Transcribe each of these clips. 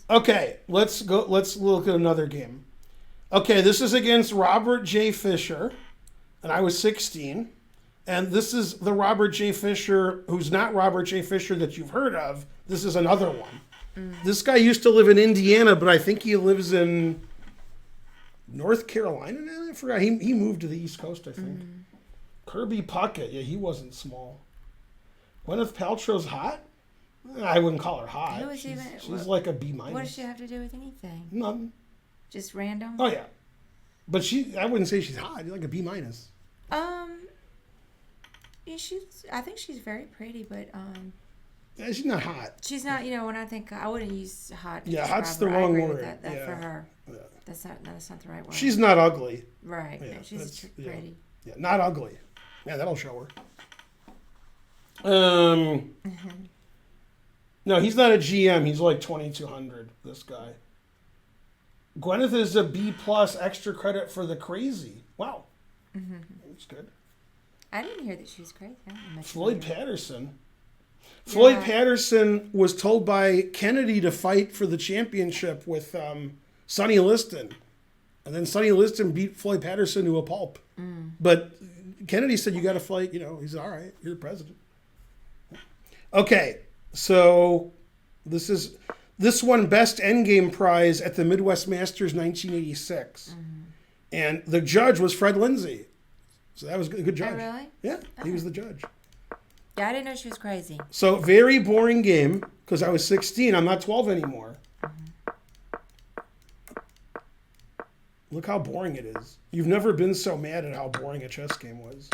Okay, let's go. Let's look at another game. Okay, this is against Robert J. Fischer, and I was 16. And this is the Robert J. Fischer, who's not Robert J. Fischer that you've heard of. This is another one. This guy used to live in Indiana, but I think he lives in North Carolina now. I forgot. He moved to the East Coast, I think. Kirby Puckett. Yeah, he wasn't small. Gwyneth Paltrow's hot? I wouldn't call her hot. Who is she's like a B minus. What does she have to do with anything? None. Just random? Oh, yeah. But I wouldn't say she's hot. Like a B minus. Yeah, I think she's very pretty, but Yeah, she's not hot. she's not. When I think I wouldn't use hot. To Yeah, describe hot's her. the I wrong agree with word. That Yeah. for her. Yeah. That's not the right word. She's not ugly. right. Yeah, No, she's yeah. pretty. Yeah, not ugly. Yeah, that'll show her. No, he's not a GM. He's like 2,200. This guy. Gwyneth is a B plus extra credit for the crazy. Wow, that's good. I didn't hear that she was crazy. I don't know much Floyd about her. Patterson. Floyd Yeah. Patterson was told by Kennedy to fight for the championship with Sonny Liston. And then Sonny Liston beat Floyd Patterson to a pulp. But Kennedy said, you got to fight. He's all right. You're the president. Okay, so this won Best Endgame Prize at the Midwest Masters 1986. And the judge was Fred Lindsay. So that was a good judge. Oh, really? Yeah, he was the judge. Yeah, I didn't know she was crazy. So very boring game because I was 16. I'm not 12 anymore. Look how boring it is. You've never been so mad at how boring a chess game was.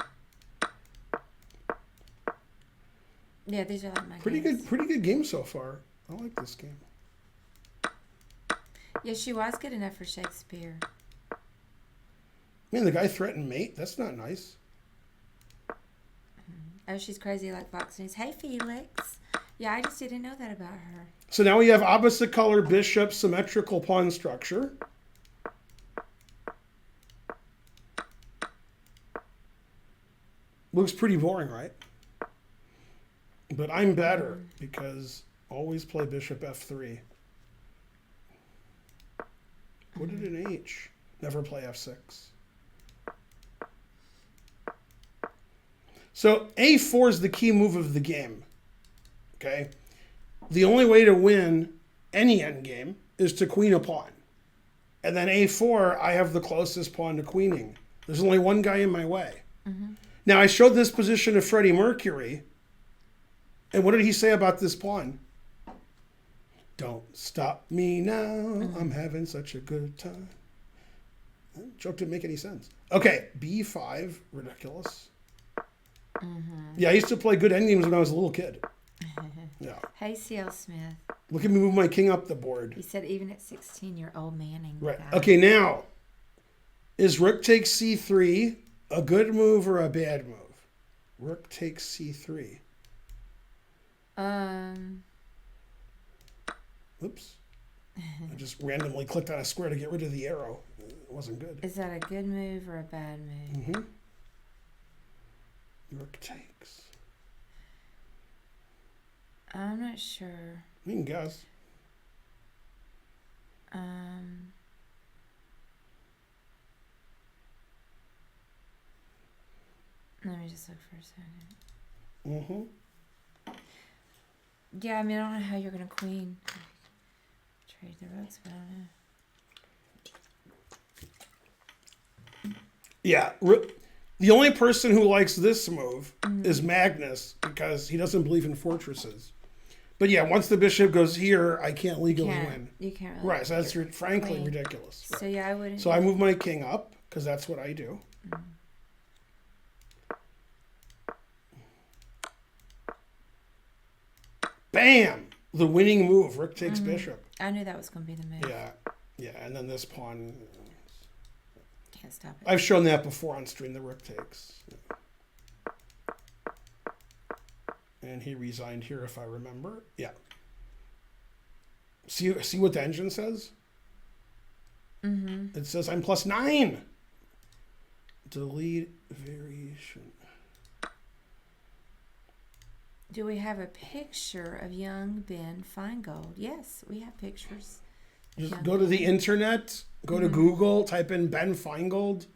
Yeah, these are like my Pretty games. good game so far. I like this game. Yeah, she was good enough for Shakespeare. Man, the guy threatened mate. That's not nice. Oh, she's crazy like Fox News. Hey, Felix. Yeah, I just didn't know that about her. So now we have opposite color bishop, symmetrical pawn structure. Looks pretty boring, right? But I'm better because always play bishop f3. What did an h? Never play f6. So a4 is the key move of the game. Okay? The only way to win any endgame is to queen a pawn. And then a4, I have the closest pawn to queening. There's only one guy in my way. Now, I showed this position to Freddie Mercury. And what did he say about this pawn? Don't stop me now. I'm having such a good time. That joke didn't make any sense. Okay, b5, ridiculous. Yeah, I used to play good endgames when I was a little kid. Yeah. Hey, C.L. Smith. Look at me move my king up the board. He said even at 16, you're old manning. Right. Guy. Okay, now, is rook takes c3 a good move or a bad move? Rook takes c3. Oops. I just randomly clicked on a square to get rid of the arrow. It wasn't good. Is that a good move or a bad move? Rook takes. I'm not sure. You can guess. Let me just look for a second. Yeah, I mean, I don't know how you're going to queen. Trade the rooks, but I don't know. Yeah. The only person who likes this move is Magnus because he doesn't believe in fortresses. But yeah, once the bishop goes here, I can't legally win. You can't really. Right, so that's frankly ridiculous. Right. So yeah, I wouldn't. So I move my king up because that's what I do. Bam! The winning move. Rook takes bishop. I knew that was going to be the move. Yeah, and then this pawn. Can't stop it. I've shown that before on stream. The rook takes. And he resigned here, if I remember. Yeah. See what the engine says? It says I'm +9. Delete variation. Do we have a picture of young Ben Finegold? Yes, we have pictures. Just go to the internet, go to Google, type in Ben Finegold.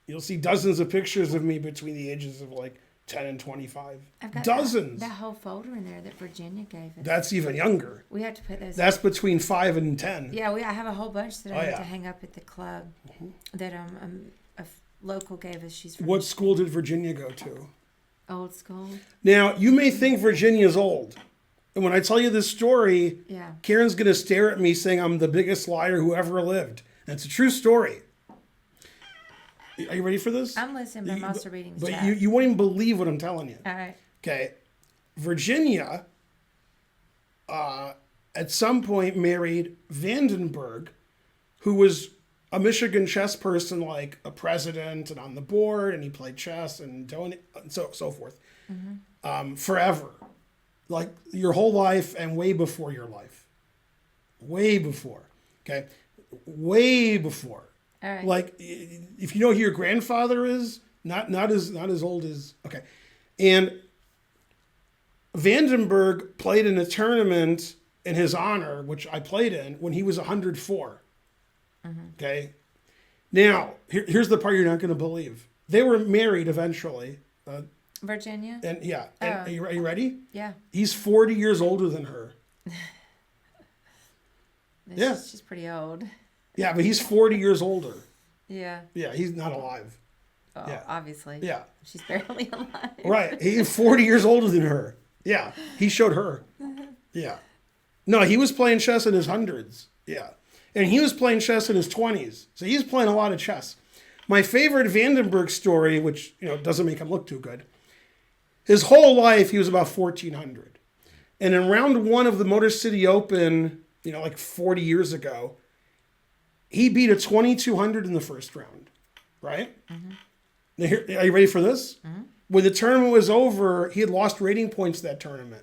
You'll see dozens of pictures of me between the ages of like 10 and 25. I've got Dozens. That whole folder in there that Virginia gave us. That's even younger. We have to put those. That's between 5 and 10. Yeah, I have a whole bunch that I have yeah. to hang up at the club that a local gave us. She's from What school did Virginia go to? old school. Now, you may think Virginia's old. And when I tell you this story, Yeah. Karen's going to stare at me saying I'm the biggest liar who ever lived. And it's a true story. Are you ready for this? I'm listening, but I'm also reading the But chat. you won't even believe what I'm telling you. All right. Okay. Virginia, at some point, married Landenbergue, who was a Michigan chess person, like a president and on the board, and he played chess and so forth. Forever. Like your whole life and way before your life. Way before. Okay? Way before. All right. Like, if you know who your grandfather is, not as old as, okay. And Landenbergue played in a tournament in his honor, which I played in, when he was 104. Okay. Now, here's the part you're not going to believe. They were married eventually. Virginia? And yeah. And, are you ready? Yeah. He's 40 years older than her. Yeah. She's pretty old. Yeah, but he's 40 years older. Yeah. Yeah, he's not alive. Oh, Yeah. obviously. Yeah. She's barely alive. Right. He's 40 years older than her. Yeah. He showed her. Yeah. No, he was playing chess in his hundreds. Yeah. And he was playing chess in his 20s. So he's playing a lot of chess. My favorite Landenbergue story, which, doesn't make him look too good. His whole life, he was about 1,400. And in round one of the Motor City Open, like 40 years ago, he beat a 2,200 in the first round. Right? Now here, are you ready for this? When the tournament was over, he had lost rating points that tournament.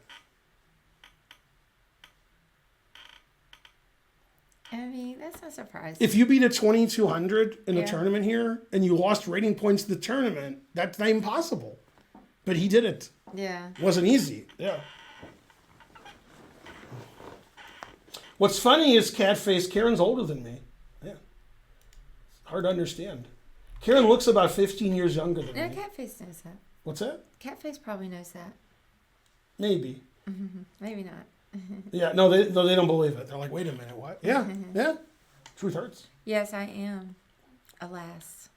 I mean, that's not surprising. If you beat a 2,200 in a Yeah. tournament here and you lost rating points in the tournament, that's not even possible. But he did it. Yeah. It wasn't easy. Yeah. What's funny is Catface, Karen's older than me. Yeah. Hard to understand. Karen looks about 15 years younger than No, me. Catface knows that. What's that? Catface probably knows that. Maybe. Maybe not. Yeah, no, they don't believe it. They're like, wait a minute, what? Yeah, yeah. Truth hurts. Yes, I am. Alas.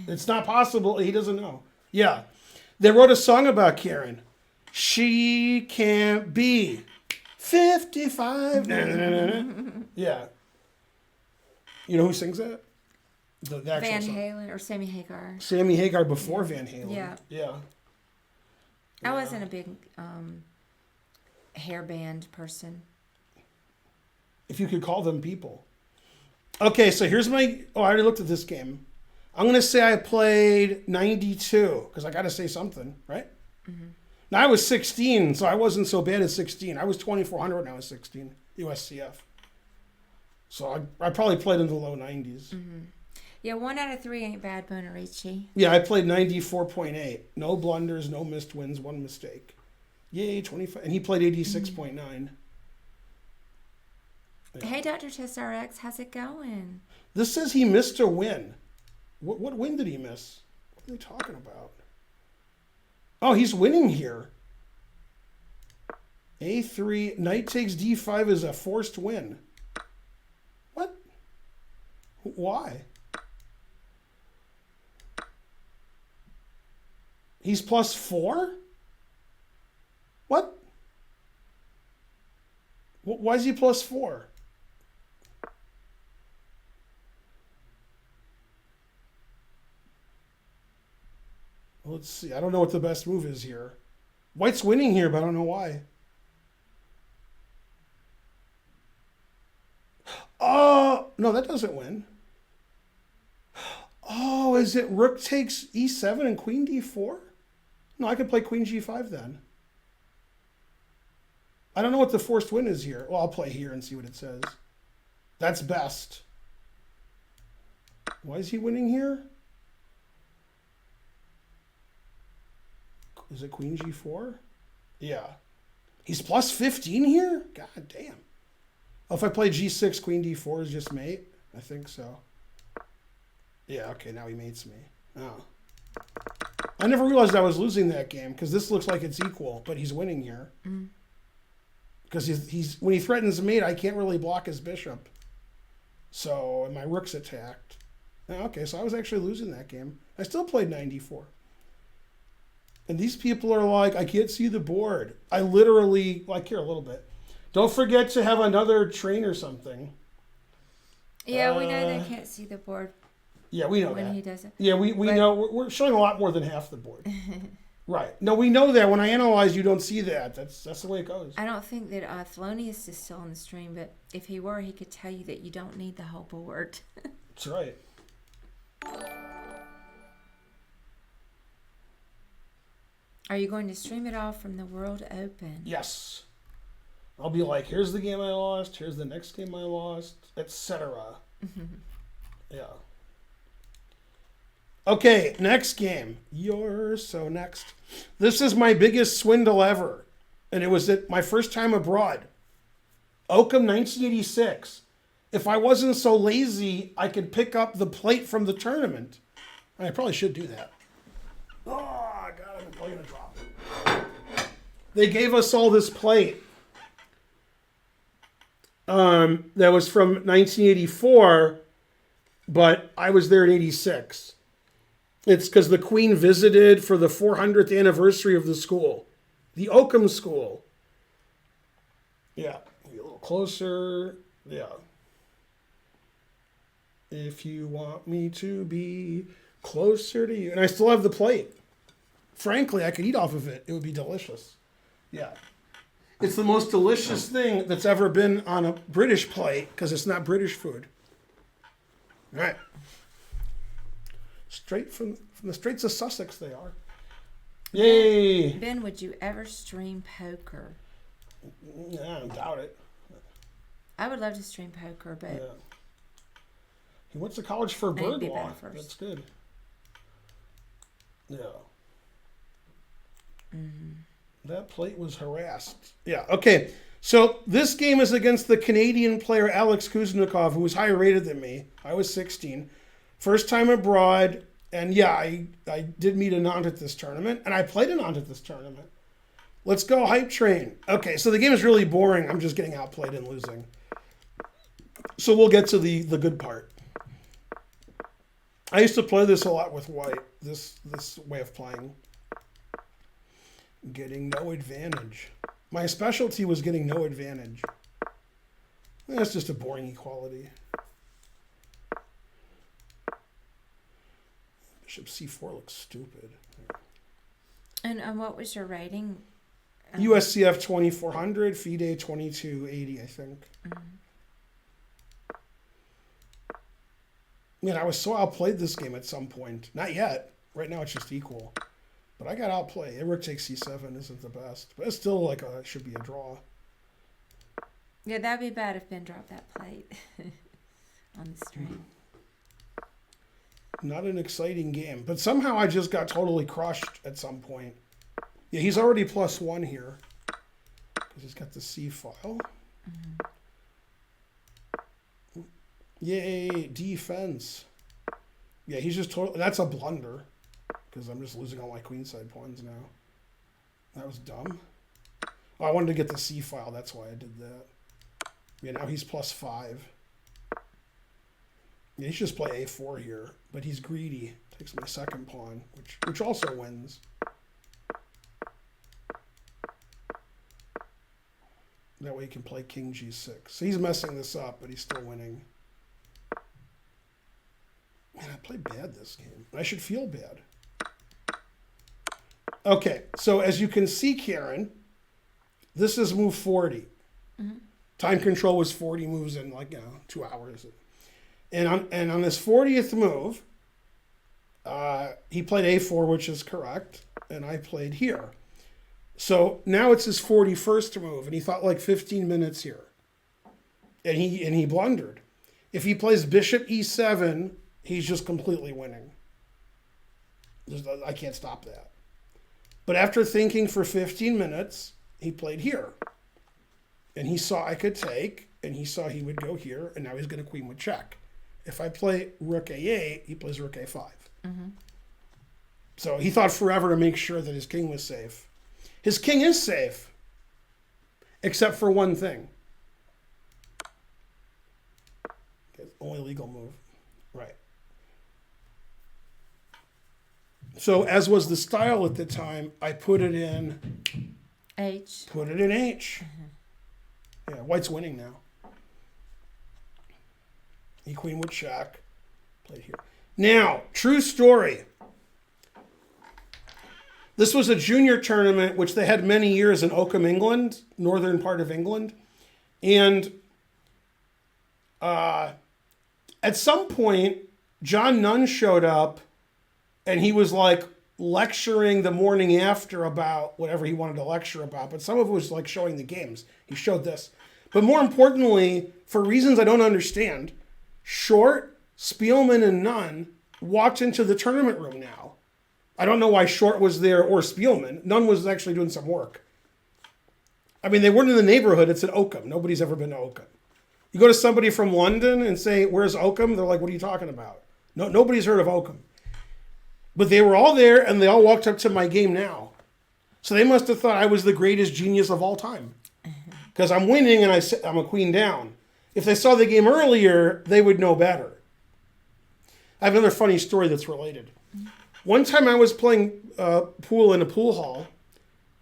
It's not possible. He doesn't know. Yeah. They wrote a song about Karen. She can't be 55. Yeah. You know who sings that? The actual Van song. Halen or Sammy Hagar. Sammy Hagar before Van Halen. Yeah. Yeah. I wasn't a big hair band person. If you could call them people. Okay, so here's my... Oh, I already looked at this game. I'm going to say I played 92, because I got to say something, right? Now, I was 16, so I wasn't so bad at 16. I was 2,400 when I was 16, USCF. So I probably played in the low 90s. Yeah, 1 out of 3 ain't bad, Bonarici. Yeah, I played 94.8. No blunders, no missed wins, 1 mistake. Yay, 25. And he played 86.9. Yeah. Hey, Dr. Test RX, how's it going? This says he missed a win. What win did he miss? What are they talking about? Oh, he's winning here. A3, knight takes D5 is a forced win. What? Why? He's +4? What? Why is he +4? Let's see. I don't know what the best move is here. White's winning here, but I don't know why. Oh, no, that doesn't win. Oh, is it rook takes e7 and queen d4? No, I could play queen g5 then. I don't know what the forced win is here. Well, I'll play here and see what it says. That's best. Why is he winning here? Is it queen g4? Yeah. He's plus 15 here? God damn. Oh, if I play g6, queen d4 is just mate? I think so. Yeah, okay, now he mates me. Oh. I never realized I was losing that game because this looks like it's equal, but he's winning here. Because he's when he threatens mate, I can't really block his bishop. So, and my rook's attacked. Oh, okay, so I was actually losing that game. I still played 94. And these people are like, I can't see the board. I literally, like, here a little bit. Don't forget to have another train or something. Yeah, we know they can't see the board. Yeah, we know when that. he does it. Yeah, we know. We're showing a lot more than half the board. Right. No, we know that. When I analyze, you don't see that. That's the way it goes. I don't think that Thelonious is still on the stream, but if he were, he could tell you that you don't need the whole board. That's right. Are you going to stream it all from the World Open? Yes. I'll be like, here's the game I lost, here's the next game I lost, etc. Yeah. Okay, next game. You're so next. This is my biggest swindle ever. And it was at my first time abroad. Oakham, 1986. If I wasn't so lazy, I could pick up the plate from the tournament. I probably should do that. Oh, God, I'm probably going to drop it. They gave us all this plate. That was from 1984, but I was there in 86. It's because the Queen visited for the 400th anniversary of the school. The Oakham School. Yeah. A little closer. Yeah. If you want me to be closer to you. And I still have the plate. Frankly, I could eat off of it. It would be delicious. Yeah. It's the most delicious thing that's ever been on a British plate because it's not British food. All right. Straight from the Straits of Sussex they are. Yay! Ben, would you ever stream poker? Yeah, I doubt it. I would love to stream poker, but... Yeah. He went to college for bird be law. better first. That's good. Yeah. That plate was harassed. Yeah, okay. So this game is against the Canadian player Alex Kuzencov, who was higher rated than me. I was 16. First time abroad. And yeah, I did meet Anand at this tournament. And I played Anand at this tournament. Let's go, hype train. Okay, so the game is really boring. I'm just getting outplayed and losing. So we'll get to the good part. I used to play this a lot with white. This way of playing. Getting no advantage. My specialty was getting no advantage. That's just a boring equality. Bishop c4 looks stupid. And what was your rating? USCF 2400, FIDE 2280, I think. Man, I was so outplayed this game at some point. Not yet. Right now it's just equal. But I got outplayed. Rook takes c7 isn't the best. But it's still like should be a draw. Yeah, that'd be bad if Ben dropped that plate on the stream. Not an exciting game. But somehow I just got totally crushed at some point. Yeah, he's already +1 here. Because he's got the C file. Yay, defense. Yeah, he's just totally... That's a blunder. Because I'm just losing all my queenside pawns now. That was dumb. Oh, I wanted to get the C file. That's why I did that. Yeah, now he's +5. Yeah, he should just play A4 here. But he's greedy. Takes my second pawn, which also wins. That way he can play king g6. So he's messing this up, but he's still winning. Man, I played bad this game. I should feel bad. Okay, so as you can see, Karen, this is move 40. Time control was 40 moves in 2 hours. And on this 40th move, he played A4, which is correct, and I played here. So now it's his 41st move, and he thought 15 minutes here. And he blundered. If he plays bishop e7, he's just completely winning. I can't stop that. But after thinking for 15 minutes, he played here. And he saw I could take, and he saw he would go here, and now he's going to queen with check. If I play rook a8, he plays rook a5. So he thought forever to make sure that his king was safe. His king is safe, except for one thing. Okay, only legal move. Right. So as was the style at the time, I put it in H. Put it in H. Yeah, white's winning now. E queen with check. Played here. Now, true story. This was a junior tournament, which they had many years in Oakham, England, northern part of England. And at some point, John Nunn showed up, and he was like lecturing the morning after about whatever he wanted to lecture about. But some of it was like showing the games. He showed this. But more importantly, for reasons I don't understand, Short, Spielman, and Nunn walked into the tournament room now. I don't know why Short was there or Spielman. Nunn was actually doing some work. I mean, they weren't in the neighborhood. It's in Oakham. Nobody's ever been to Oakham. You go to somebody from London and say, where's Oakham? They're like, what are you talking about? No, nobody's heard of Oakham. But they were all there, and they all walked up to my game now. So they must have thought I was the greatest genius of all time. Because I'm winning, and I'm a queen down. If they saw the game earlier, they would know better. I have another funny story that's related. One time I was playing pool in a pool hall,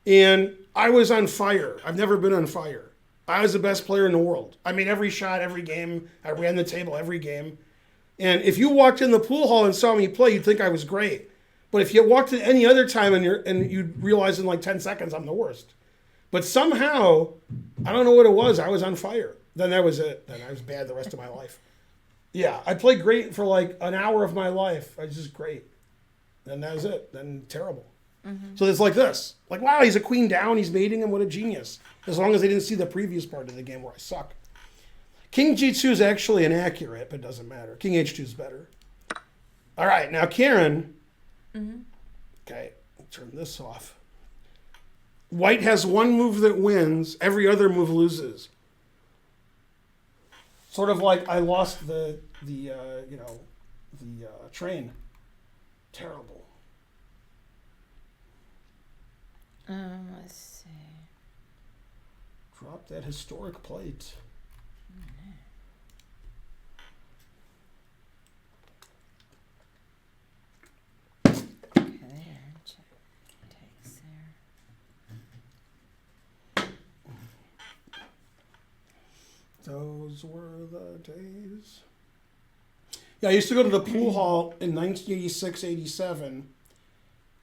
and I was on fire. I've never been on fire. I was the best player in the world. I made every shot, every game. I ran the table every game. And if you walked in the pool hall and saw me play, you'd think I was great. But if you walked in any other time and you'd realize in like 10 seconds I'm the worst. But somehow, I don't know what it was, I was on fire. Then that was it. Then I was bad the rest of my life. Yeah, I played great for like an hour of my life. I was just great. Then that was it. Then terrible. So it's like this. Like, wow, he's a queen down. He's mating him. What a genius. As long as they didn't see the previous part of the game where I suck. King G2 is actually inaccurate, but it doesn't matter. King H2 is better. All right, now Karen. Okay, I'll turn this off. White has one move that wins. Every other move loses. Sort of like I lost the train. Terrible. Let's see. Drop that historic plate. Okay, there. Check. Takes there. Those were the days. Yeah, I used to go to the pool hall in 1986-87,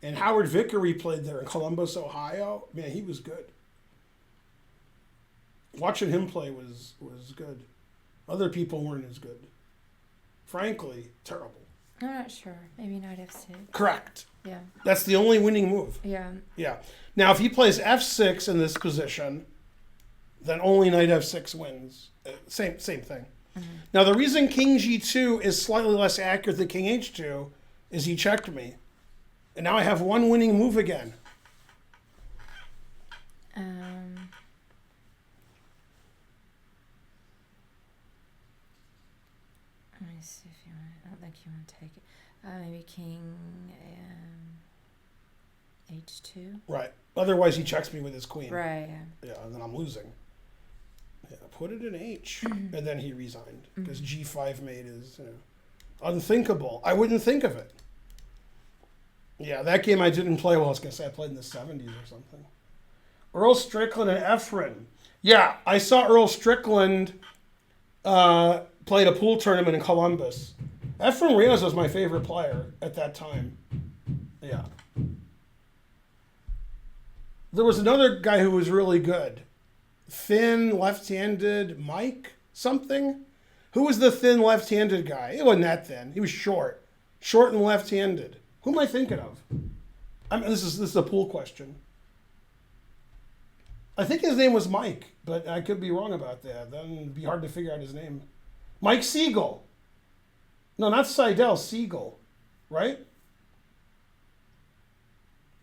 and Howard Vickery played there in Columbus, Ohio. Man, he was good. Watching him play was good. Other people weren't as good. Frankly, terrible. I'm not sure. Maybe knight f6. Correct. Yeah. That's the only winning move. Yeah. Yeah. Now, if he plays f6 in this position, then only knight f6 wins. Same thing. Now, the reason king g2 is slightly less accurate than king h2 is he checked me. And now I have one winning move again. Let me see if you want. I don't think you want to take it. Maybe king h2. Right. Otherwise, he checks me with his queen. Right. Yeah, and then I'm losing. Yeah, put it in H. And then he resigned because G5 mate is unthinkable. I wouldn't think of it. Yeah, that game I didn't play well. I was going to say I played in the 70s or something. Earl Strickland and Efren. Yeah, I saw Earl Strickland played a pool tournament in Columbus. Efren Reyes was my favorite player at that time. Yeah. There was another guy who was really good. Thin, left-handed Mike something? Who was the thin, left-handed guy? It wasn't that thin. He was short. Short and left-handed. Who am I thinking of? I mean, this is a pool question. I think his name was Mike, but I could be wrong about that. Then it'd be hard to figure out his name. Mike Siegel. No, not Seidel. Siegel. Right?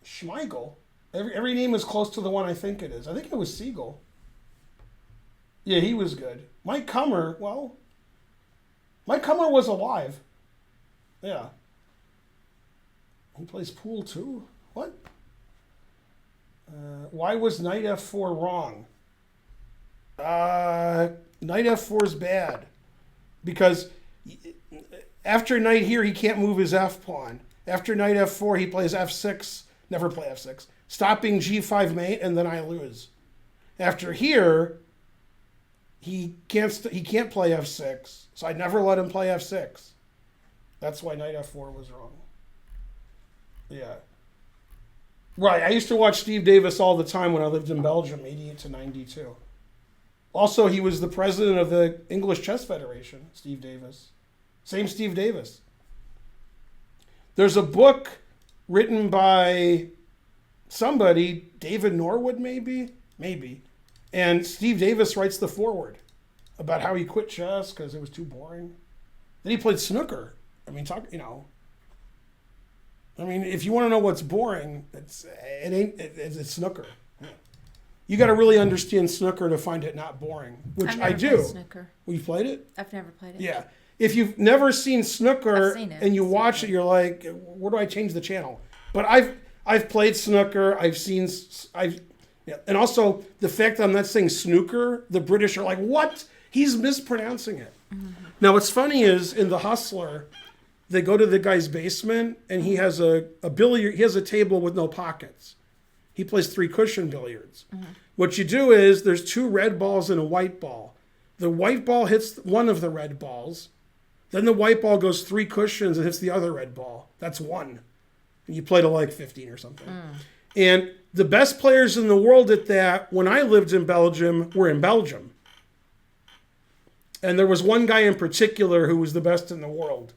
Schmeigel. Every name is close to the one I think it is. I think it was Siegel. Yeah, he was good. Mike Kummer, well, Mike Kummer was alive. Yeah. He plays pool too? What? Why was knight f4 wrong? Knight f4 is bad. Because after knight here, he can't move his f pawn. After knight f4, he plays f6. Never play f6. Stopping g5 mate, and then I lose. After here, he can't play f6. So I never let him play f6. That's why knight f4 was wrong. Yeah. Right. I used to watch Steve Davis all the time when I lived in Belgium, 88 to 92. Also, he was the president of the English Chess Federation, Steve Davis. Same Steve Davis. There's a book written by somebody, David Norwood maybe? Maybe. And Steve Davis writes the foreword about how he quit chess because it was too boring. Then he played snooker. I mean, if you want to know what's boring, it's snooker. You got to really understand snooker to find it not boring, which I do. Played snooker. Well, you played it? I've never played it. Yeah. If you've never seen snooker and you watch it, it, you're like, where do I change the channel? But I've played snooker. And also the fact that I'm not saying snooker, the British are like, what? He's mispronouncing it. Mm-hmm. Now, what's funny is in The Hustler, they go to the guy's basement and he has a billiard. He has a table with no pockets. He plays 3-cushion billiards. Mm-hmm. What you do is there's 2 red balls and a white ball. The white ball hits one of the red balls. Then the white ball goes 3 cushions and hits the other red ball. That's 1. And you play to like 15 or something. And the best players in the world at that, when I lived in Belgium, were in Belgium. And there was one guy in particular who was the best in the world.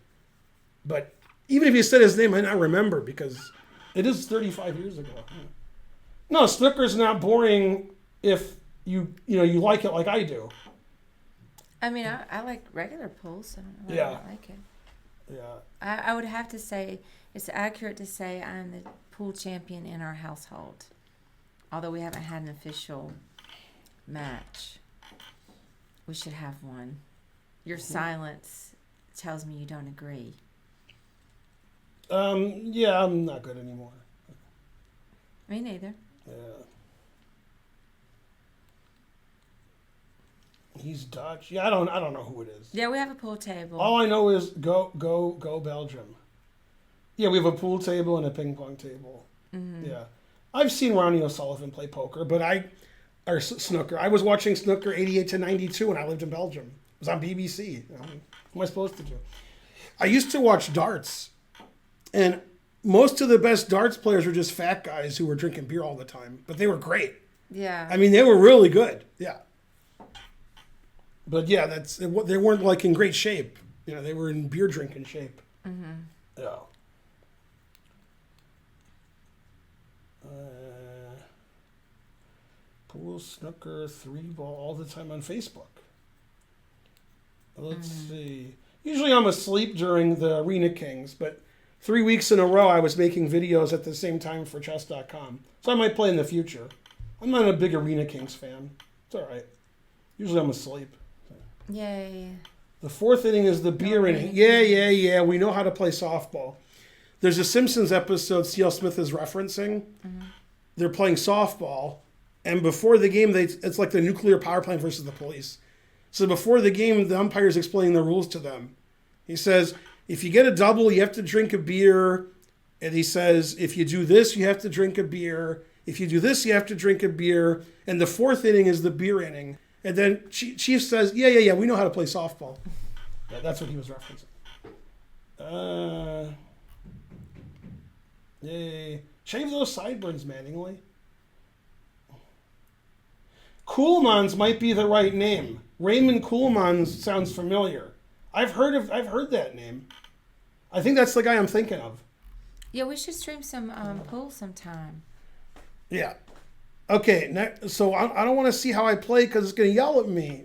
But even if you said his name, I not remember because it is 35 years ago. No, snooker's not boring if you like it like I do. I mean, I like regular pool, so I don't know why I like it. Yeah. I would have to say, it's accurate to say I'm the pool champion in our household. Although we haven't had an official match. We should have one. Your silence tells me you don't agree. Yeah, I'm not good anymore. Me neither. Yeah. He's Dutch. Yeah, I don't know who it is. Yeah, we have a pool table. All I know is go Belgium. Yeah, we have a pool table and a ping pong table. Mm-hmm. Yeah. I've seen Ronnie O'Sullivan play poker, or snooker. I was watching snooker 88 to 92 when I lived in Belgium. It was on BBC. What am I supposed to do? I used to watch darts, and most of the best darts players were just fat guys who were drinking beer all the time, but they were great. Yeah. I mean, they were really good. Yeah. But yeah, they weren't like in great shape. They were in beer drinking shape. Mm-hmm. Yeah. Pool, snooker, 3-ball, all the time on Facebook. Let's see. Usually I'm asleep during the Arena Kings, but 3 weeks in a row I was making videos at the same time for chess.com. So I might play in the future. I'm not a big Arena Kings fan. It's all right. Usually I'm asleep. Yay. The 4th inning is the beer inning. Yeah. We know how to play softball. There's a Simpsons episode C.L. Smith is referencing. Mm-hmm. They're playing softball, and before the game, it's like the nuclear power plant versus the police. So before the game, the umpire's explaining the rules to them. He says, if you get a double, you have to drink a beer. And he says, if you do this, you have to drink a beer. If you do this, you have to drink a beer. And the 4th inning is the beer inning. And then Chief says, yeah, we know how to play softball. Yeah, that's what he was referencing. Yay. Shave those sideburns manually. Kuhlmans might be the right name. Raymond Kuhlmans sounds familiar. I've heard that name. I think that's the guy I'm thinking of. Yeah, we should stream some pool sometime. Yeah. Okay, so I don't want to see how I play because it's going to yell at me.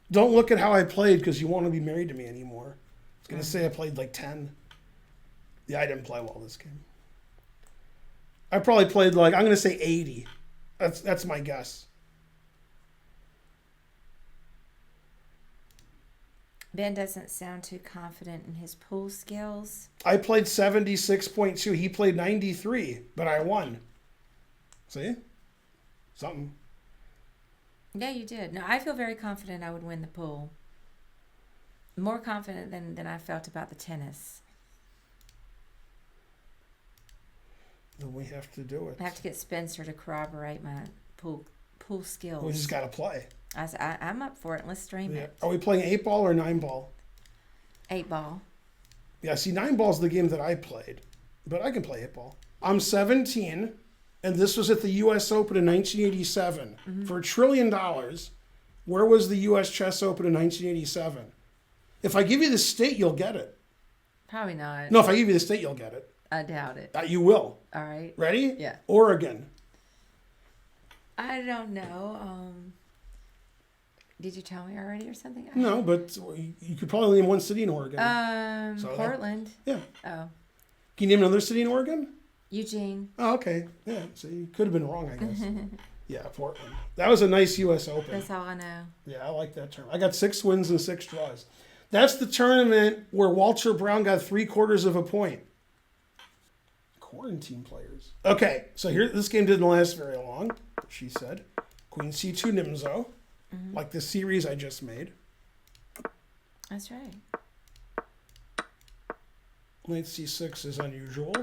Don't look at how I played because you won't want to be married to me anymore. It's going to say I played like 10. Yeah, I didn't play well this game. I probably played like, I'm going to say 80. That's my guess. Ben doesn't sound too confident in his pool skills. I played 76.2. He played 93, but I won. See? Something. Yeah, you did. No, I feel very confident I would win the pool. More confident than I felt about the tennis. Then we have to do it. I have to get Spencer to corroborate my pool skills. We just got to play. I'm up for it. Let's stream it. Are we playing 8 ball or 9 ball? 8 ball. Yeah, see, 9 ball is the game that I played, but I can play 8 ball. I'm 17, and this was at the U.S. Open in 1987. For $1 trillion, where was the U.S. Chess Open in 1987? If I give you the state, you'll get it. Probably not. No, if I give you the state, you'll get it. I doubt it. You will. All right. Ready? Yeah. Oregon. I don't know. Did you tell me already or something? No, but you could probably name one city in Oregon. Portland. Yeah. Oh. Can you name another city in Oregon? Eugene. Oh, okay. Yeah, so you could have been wrong, I guess. Yeah, Portland. That was a nice U.S. Open. That's all I know. Yeah, I like that tournament. I got 6 wins and 6 draws. That's the tournament where Walter Brown got 3/4 of a point. Quarantine players. Okay, so here, this game didn't last very long, she said. Queen C2 Nimzo, like the series I just made. That's right. Knight C6 is unusual.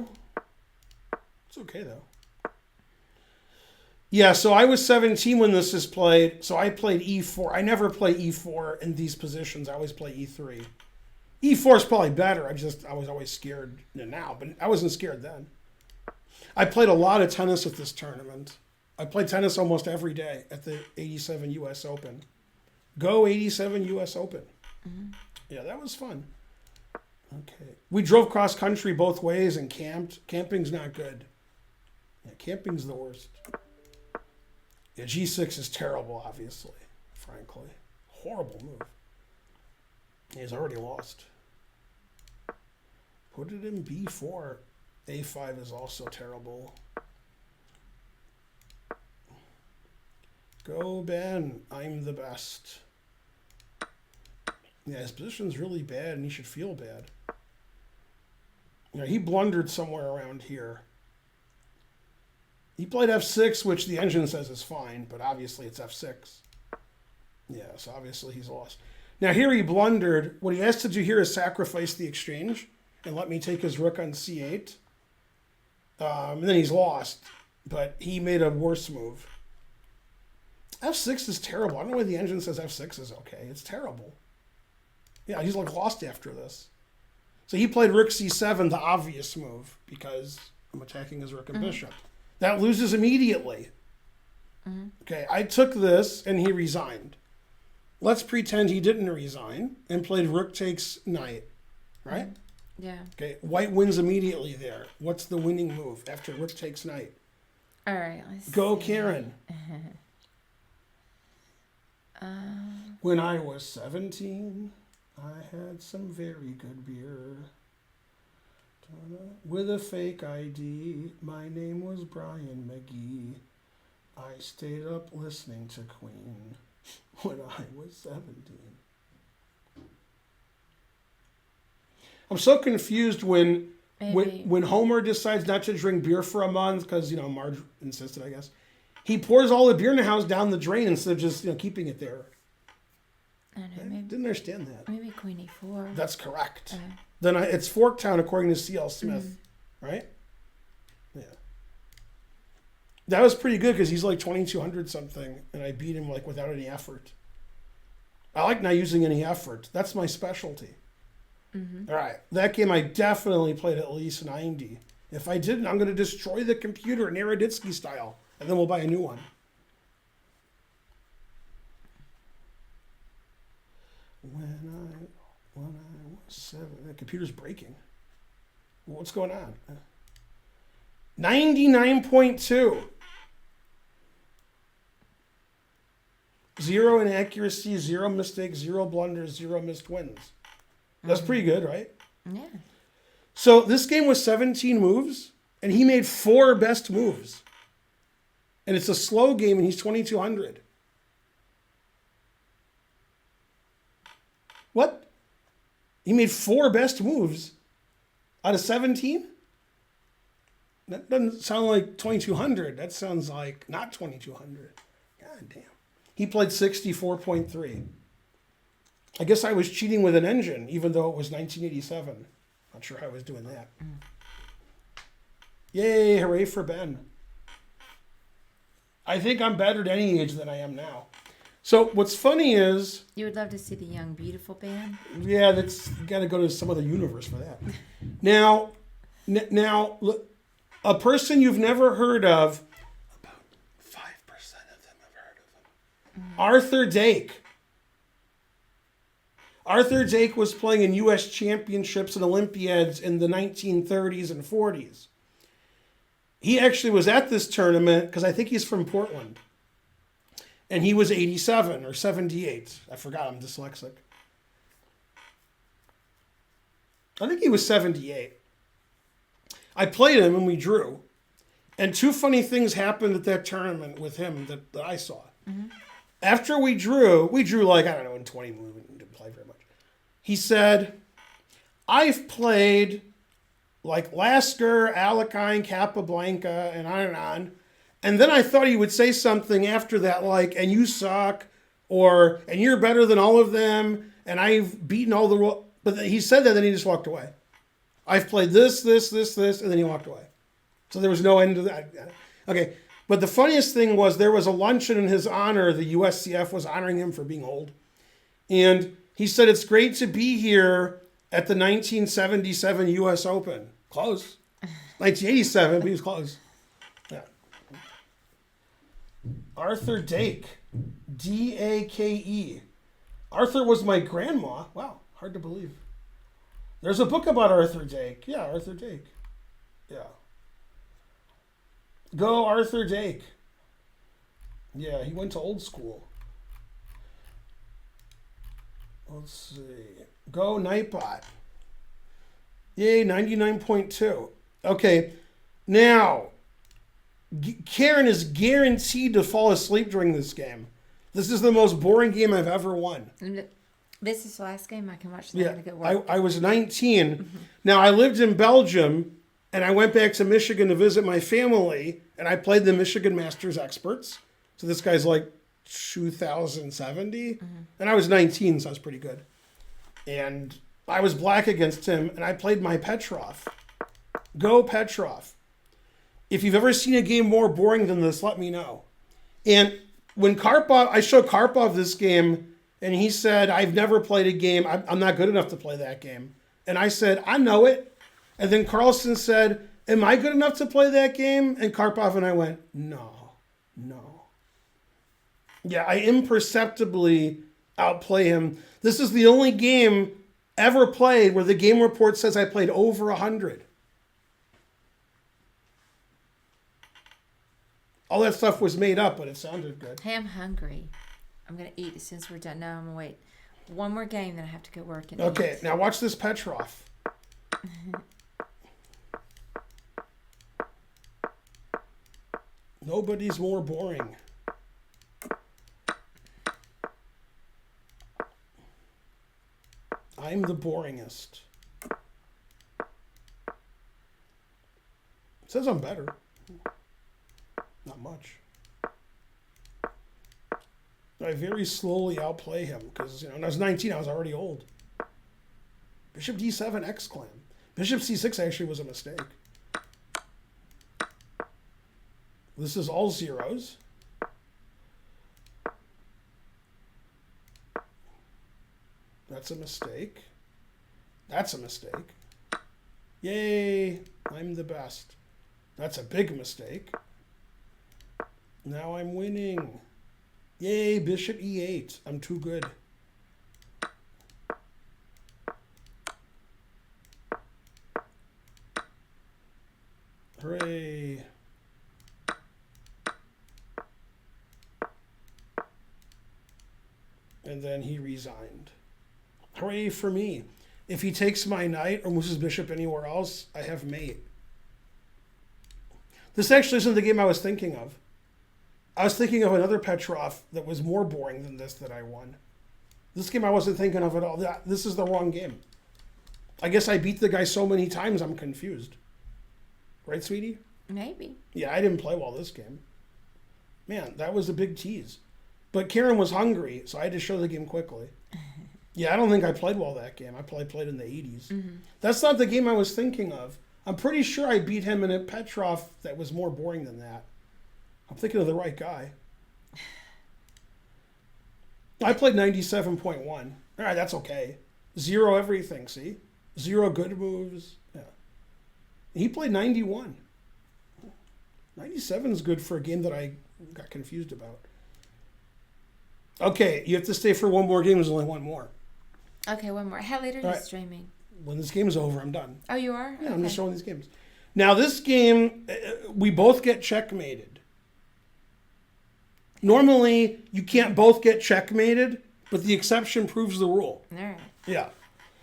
It's okay, though. Yeah, so I was 17 when this is played, so I played E4. I never play E4 in these positions. I always play E3. E4 is probably better. I was always scared now, but I wasn't scared then. I played a lot of tennis at this tournament. I played tennis almost every day at the 87 U.S. Open. Go 87 U.S. Open. Yeah, that was fun. Okay. We drove cross country both ways and camped. Camping's not good. Yeah, camping's the worst. Yeah, G6 is terrible, obviously, frankly. Horrible move. He's already lost. Put it in B4. A5 is also terrible. Go, Ben. I'm the best. Yeah, his position's really bad, and he should feel bad. You know, he blundered somewhere around here. He played F6, which the engine says is fine, but obviously it's F6. Yeah, so obviously he's lost. Now here he blundered. What he has to do here is sacrifice the exchange and let me take his rook on C8. And then he's lost, but he made a worse move. F6 is terrible. I don't know why the engine says F6 is okay. It's terrible. Yeah, he's like lost after this. So he played rook C7, the obvious move, because I'm attacking his rook and bishop. That loses immediately. Okay, I took this and he resigned. Let's pretend he didn't resign and played rook takes knight, right? Yeah. Okay, white wins immediately there. What's the winning move after rook takes knight? All right, let's Go, see. Karen. When I was 17, I had some very good beer. With a fake ID, my name was Brian McGee. I stayed up listening to Queen when I was 17. I'm so confused when Homer decides not to drink beer for a month because, Marge insisted, I guess. He pours all the beer in the house down the drain instead of just, keeping it there. I don't know, I didn't understand that. Maybe Queen E4. That's correct. Then it's Forktown according to C.L. Smith, right? Yeah. That was pretty good because he's like 2,200 something, and I beat him like without any effort. I like not using any effort. That's my specialty. All right. That game I definitely played at least 90. If I didn't, I'm going to destroy the computer Naroditsky style, and then we'll buy a new one. When I was 7, the computer's breaking. What's going on? 99.2. 0 inaccuracy, 0 mistakes, 0 blunders, 0 missed wins. That's pretty good, right? Yeah. So this game was 17 moves. And he made 4 best moves. And it's a slow game, and he's 2,200. What? He made 4 best moves out of 17? That doesn't sound like 2,200. That sounds like not 2,200. God damn. He played 64.3. I guess I was cheating with an engine, even though it was 1987. Not sure how I was doing that. Yay, hooray for Ben. I think I'm better at any age than I am now. So what's funny is... You would love to see the Young Beautiful band? Yeah, that's you got to go to some other universe for that. Now, look, a person you've never heard of, about 5% of them have heard of him. Arthur Dake. Arthur Dake was playing in U.S. championships and Olympiads in the 1930s and 40s. He actually was at this tournament because I think he's from Portland. And he was 87 or 78. I forgot, I'm dyslexic. I think he was 78. I played him and we drew. And 2 funny things happened at that tournament with him that I saw. Mm-hmm. After we drew like, I don't know, in 20 moves, we didn't play very much. He said, I've played like Lasker, Alekhine, Capablanca, and on. And then I thought he would say something after that, like, and you suck, or, and you're better than all of them, and I've beaten all the rules. But he said that, then he just walked away. I've played this, and then he walked away. So there was no end to that. Okay, but the funniest thing was there was a luncheon in his honor. The USCF was honoring him for being old. And he said, it's great to be here at the 1977 U.S. Open. Close. 1987, but he was close. Yeah. Arthur Dake. D-A-K-E. Arthur was my grandma. Wow, hard to believe. There's a book about Arthur Dake. Yeah, Arthur Dake. Yeah. Go Arthur Dake. Yeah, he went to old school. Let's see. Go Nightbot. Yay, 99.2. Okay, now, Karen is guaranteed to fall asleep during this game. This is the most boring game I've ever won. This is the last game I can watch. Yeah, I was 19. Mm-hmm. Now, I lived in Belgium, and I went back to Michigan to visit my family, and I played the Michigan Masters Experts. So this guy's like 2070, mm-hmm. and I was 19, so I was pretty good. And I was black against him, and I played my Petrov. Go Petrov. If you've ever seen a game more boring than this, let me know. And when Karpov, I showed Karpov this game, and he said, I've never played a game. I'm not good enough to play that game. And I said, I know it. And then Carlson said, am I good enough to play that game? And Karpov and I went, no. Yeah, I imperceptibly outplay him. This is the only game ever played where the game report says I played over 100. All that stuff was made up, but it sounded good. Hey, I'm hungry. I'm going to eat since we're done. No, I'm going to wait. One more game, then I have to go work. And okay, eat. Now watch this Petrov. Nobody's more boring. I'm the boringest. It says I'm better. Not much. I very slowly outplay him because when I was 19, I was already old. Bishop D7 exclam. Bishop C6 actually was a mistake. This is all zeros. That's a mistake. That's a mistake. Yay, I'm the best. That's a big mistake. Now I'm winning. Yay, Bishop E8. I'm too good. Hooray. And then he resigned. Hooray for me. If he takes my knight or moves his bishop anywhere else, I have mate. This actually isn't the game I was thinking of. I was thinking of another Petrov that was more boring than this that I won. This game I wasn't thinking of at all. This is the wrong game. I guess I beat the guy so many times I'm confused. Right, sweetie? Maybe. Yeah, I didn't play well this game. Man, that was a big tease. But Karen was hungry, so I had to show the game quickly. Yeah, I don't think I played well that game. I probably played in the 80s. Mm-hmm. That's not the game I was thinking of. I'm pretty sure I beat him in a Petrov that was more boring than that. I'm thinking of the right guy. I played 97.1. All right, that's okay. 0 everything, see? 0 good moves. Yeah. He played 91. 97 is good for a game that I got confused about. Okay, you have to stay for one more game. There's only one more. Okay, one more. How late are you streaming? When this game is over, I'm done. Oh, you are? Yeah, okay. I'm just showing these games. Now, this game, we both get checkmated. Normally, you can't both get checkmated, but the exception proves the rule. All right. Yeah.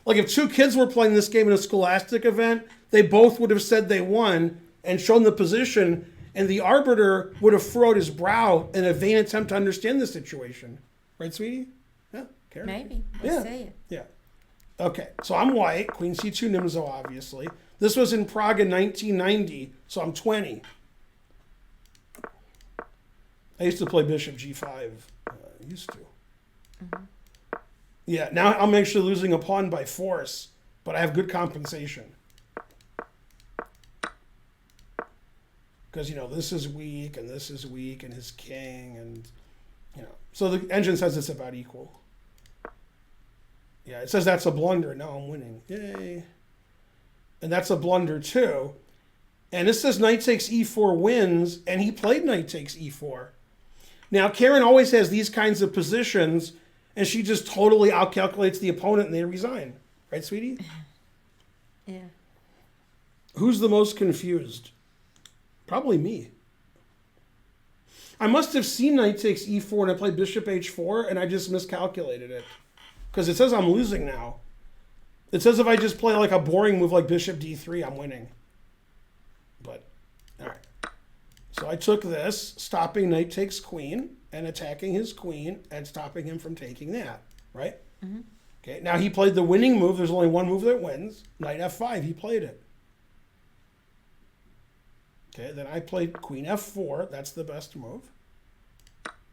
Like if 2 kids were playing this game in a scholastic event, they both would have said they won and shown the position, and the arbiter would have furrowed his brow in a vain attempt to understand the situation. Right, sweetie? Yeah, Karen? Maybe. Let's see it. Yeah. Okay, so I'm white, Queen C2 Nimzo, obviously. This was in Prague in 1990, so I'm 20. I used to play Bishop G5. I used to. Mm-hmm. Yeah, now I'm actually losing a pawn by force, but I have good compensation. Because, this is weak, and this is weak, and his king, and, So the engine says it's about equal. Yeah, it says that's a blunder. Now I'm winning. Yay. And that's a blunder, too. And this says knight takes e4 wins, and he played knight takes e4. Now, Karen always has these kinds of positions, and she just totally outcalculates the opponent, and they resign. Right, sweetie? Yeah. Who's the most confused? Probably me. I must have seen knight takes e4, and I played bishop h4, and I just miscalculated it. Because it says I'm losing now. It says if I just play like a boring move like bishop d3, I'm winning. But, all right. So I took this, stopping knight takes queen, and attacking his queen, and stopping him from taking that, right? Mm-hmm. Okay, now he played the winning move. There's only one move that wins. Knight f5, he played it. Okay, then I played queen f4. That's the best move.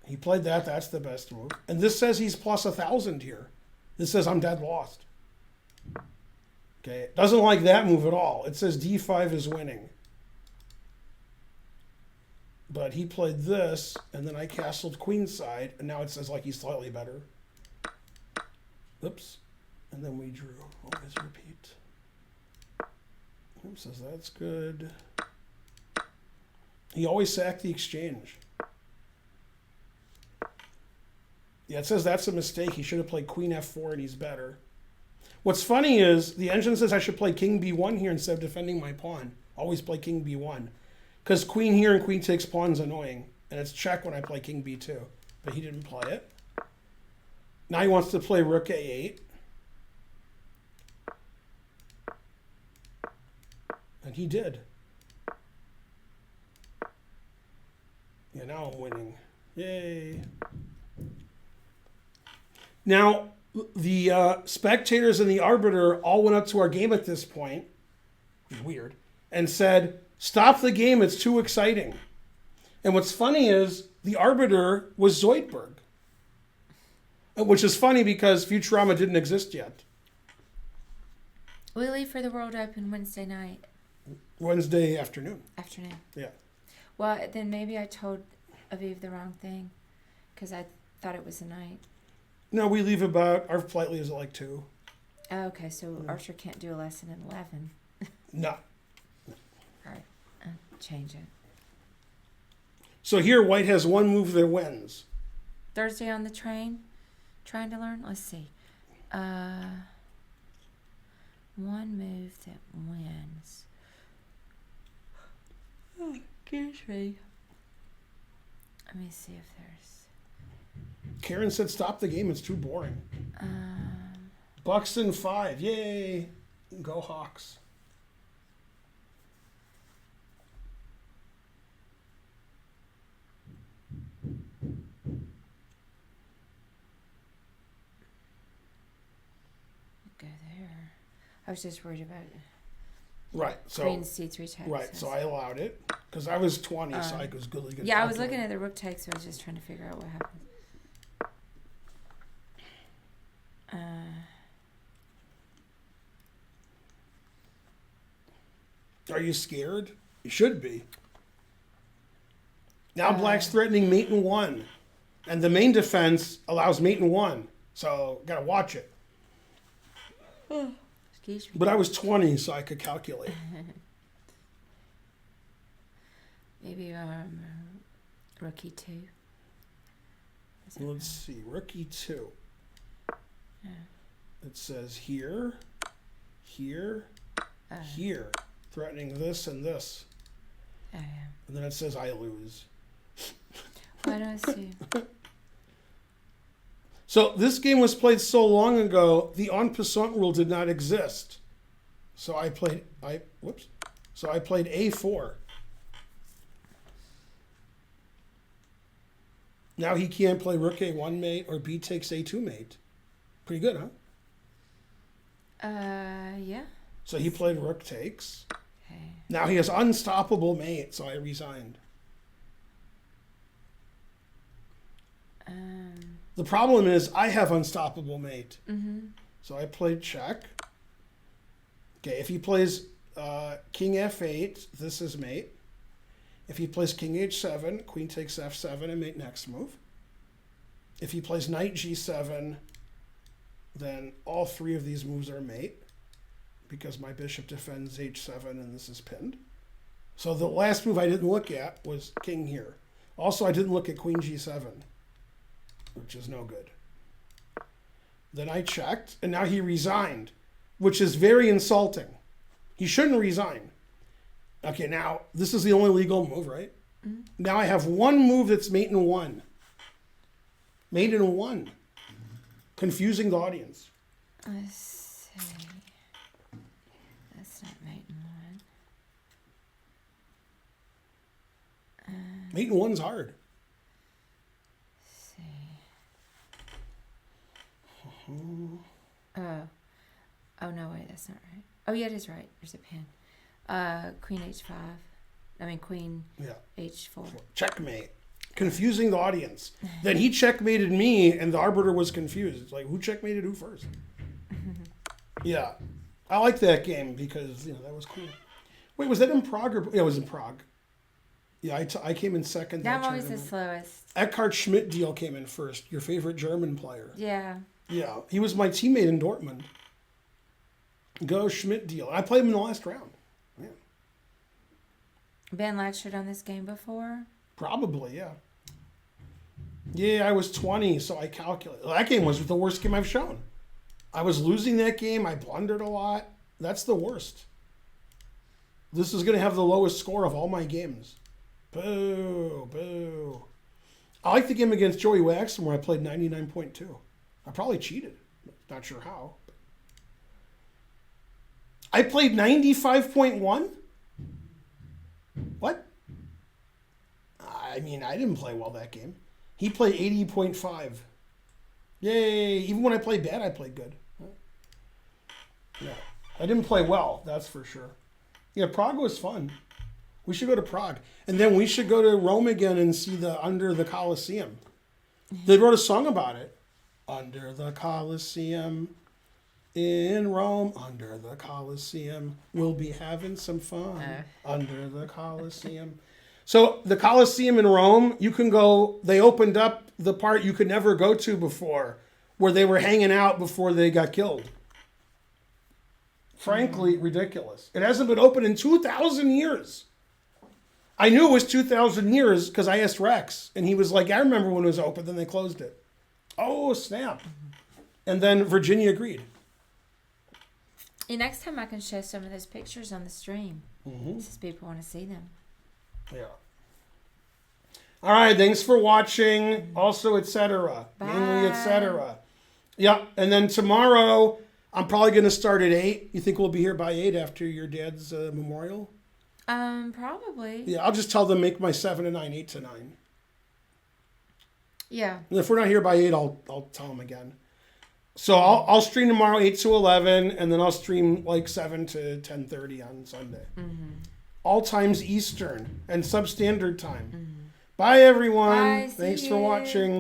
He played that. That's the best move. And this says he's plus 1,000 here. This says I'm dead lost. Okay, it doesn't like that move at all. It says d5 is winning. But he played this, and then I castled queenside, and now it says like he's slightly better. Oops. And then we drew. Always repeat. Oops, says that's good. He always sacked the exchange. Yeah, it says that's a mistake. He should have played queen f4 and he's better. What's funny is the engine says I should play king b1 here instead of defending my pawn. Always play king b1. Because queen here and queen takes pawn is annoying. And it's check when I play king b2. But he didn't play it. Now he wants to play rook a8. And he did. Yeah, now I'm winning. Yay. Now, the spectators and the arbiter all went up to our game at this point, which is weird, and said, stop the game, it's too exciting. And what's funny is the arbiter was Zoidberg, which is funny because Futurama didn't exist yet. We leave for the World Open Wednesday night. Wednesday afternoon. Afternoon. Yeah. Well, then maybe I told Aviv the wrong thing because I thought it was a night. No, we leave about, our flight leaves at like 2. Oh, okay, so Archer can't do a lesson at 11. No. All right, change it. So here, white has one move that wins. Thursday on the train, trying to learn? Let's see. One move that wins. Oh, excuse me. Let me see if there's... Karen said stop the game, it's too boring. Buxton 5, yay. Go Hawks. I was just worried about Right. So queen c3 check. right. So I allowed it because I was 20, so I was really good. Yeah, I was looking at the rook take, so I was just trying to figure out what happened. Are you scared? You should be. Now black's threatening mate in 1. And the main defense allows mate in 1. So, gotta watch it. Excuse me. But I was 20, so I could calculate. Maybe rookie 2. Let's see. Rookie 2. Yeah. It says here, here, here. Threatening this and this. Oh, yeah. And then it says I lose. Why do I see? So this game was played so long ago, the en passant rule did not exist. So I played A4. Now he can't play rook A1 mate or B takes A2 mate. Pretty good, huh? Yeah. So he played rook takes. Okay. Now he has unstoppable mate, so I resigned. The problem is I have unstoppable mate. So I played check. Okay, if he plays king f8, this is mate. If he plays king h7, queen takes f7 and mate next move. If he plays knight g7, then all 3 of these moves are mate because my bishop defends h7 and this is pinned. So the last move I didn't look at was king here. Also, I didn't look at queen g7, which is no good. Then I checked, and now he resigned, which is very insulting. He shouldn't resign. Okay, now, this is the only legal move, right? Now I have one move that's mate in 1. Mate in 1. Confusing the audience. Let's see. That's not mate in 1. Mate in 1's hard. See. Oh no, wait, that's not right. Oh yeah, it is right. There's a pin. Queen h5. I mean queen h4. Checkmate. Confusing the audience. Then he checkmated me, and the arbiter was confused. It's like, who checkmated who first? Yeah. I like that game because, that was cool. Wait, was that in Prague? Yeah, it was in Prague. Yeah, I came in second. I'm always the slowest. Eckhard Schmidt-Deal came in first, your favorite German player. Yeah. Yeah, he was my teammate in Dortmund. Go Schmidt-Deal. I played him in the last round. Yeah. Ben lectured on this game before? Probably, yeah. Yeah, I was 20, so I calculated. That game was the worst game I've shown. I was losing that game. I blundered a lot. That's the worst. This is going to have the lowest score of all my games. Boo, boo. I like the game against Joey Waxman where I played 99.2. I probably cheated. Not sure how. I played 95.1? What? I mean, I didn't play well that game. He played 80.5. Yay. Even when I played bad, I played good. Yeah. I didn't play well, that's for sure. Yeah, Prague was fun. We should go to Prague. And then we should go to Rome again and see the Under the Colosseum. They wrote a song about it. Under the Colosseum in Rome, under the Colosseum, we'll be having some fun. Under the Colosseum. So the Colosseum in Rome, you can go, they opened up the part you could never go to before, where they were hanging out before they got killed. Frankly, ridiculous. It hasn't been open in 2,000 years. I knew it was 2,000 years because I asked Rex, and he was like, I remember when it was open, then they closed it. Oh, snap. And then Virginia agreed. Next time I can show some of those pictures on the stream. Since people want to see them. Yeah. All right, thanks for watching. Also, etc. Mainly, etc. Yeah, and then tomorrow, I'm probably going to start at 8. You think we'll be here by 8 after your dad's memorial? Probably. Yeah, I'll just tell them make my 7 to 9, 8 to 9. Yeah. And if we're not here by 8, I'll tell them again. So I'll stream tomorrow 8 to 11, and then I'll stream like 7 to 10:30 on Sunday. All times Eastern and Substandard time. Bye, everyone. Bye, see Thanks for you. watching.